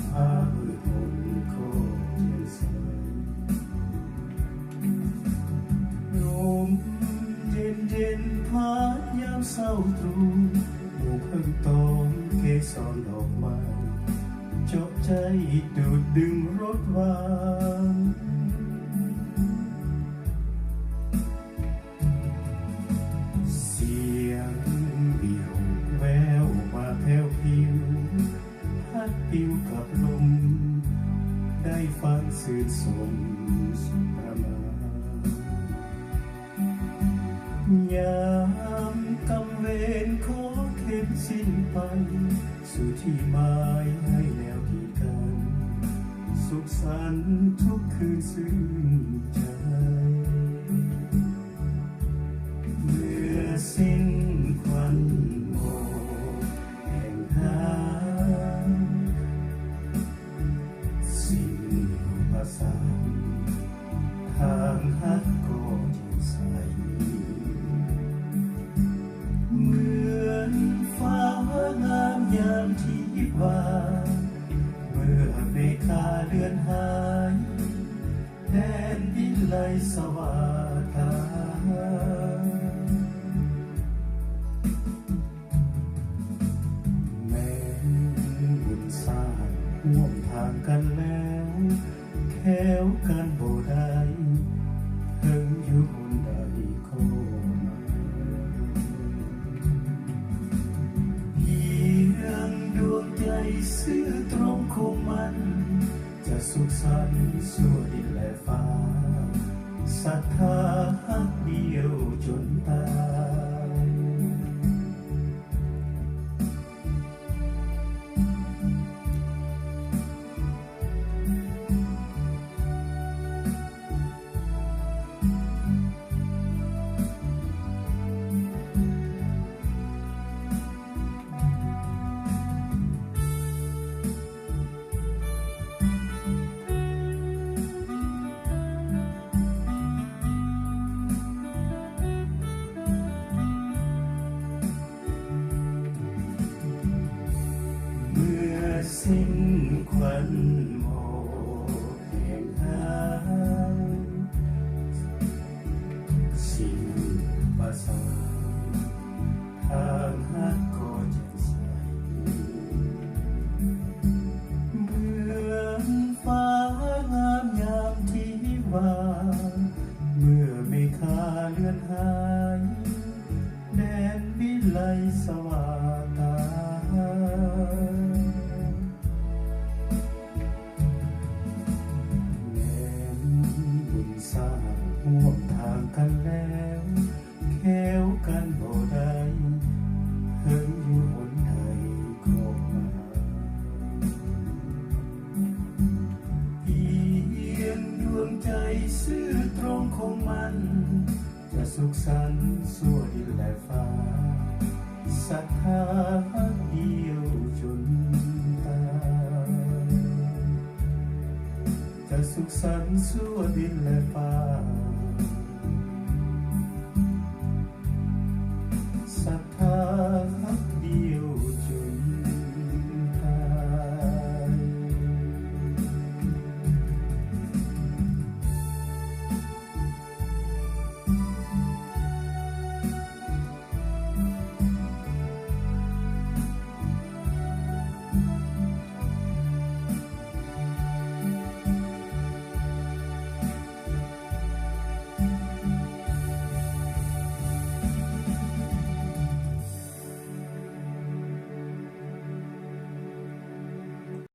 พามืดมนโคเทียนสายลมเย็นเย็นพัดยามเศร้าตรู่หมู่เพิ่งตองเกสรดอกไม้เจาะใจดูดดึงรสหวานเสียงวิวแววมาแผ่วพิวพัดปิวกับลมได้ฟังสื่นสมสุขประมาณยามกำเวรขอเข็นสิ้นไปสู่ที่หมายให้แนวกีดกันสุขสันต์ทุกคืนซึ้งใจเมื่อสิ้นควันโมแห่งหาสิ้นประสานทางหักก็ยิ่งใสเหมือนฟ้างามยามที่วางเมื่อเมฆาเลือนหายแดนดินไหลสวาทาแม้บุญสร้างร่วมทางกันแล้วแค้วกันบ่ได้เพิ่งอยู่คนใดโคดวงใจซื่อตรงคงมันจะสุขสันต์สู่ดินและฟ้าศรัทธาหักเดียวจนตายสิ้นควันโมแห่งหายสิ้นประสานทางหักก็จะใสเหมือนฟ้างามยามที่วางเมื่อเมฆาเลือนหายแดนวิไลสวาตาร่วมทางกันแล้วแค้วกันบ่ได้เพิ่งอยู่หนใดก็มาเพียงดวงใจซื่อตรงคงมันจะสุขสันต์สู่ดินและฟ้าศรัทธาเดียวจนตายจะสุขสันต์สู่ดินและฟ้า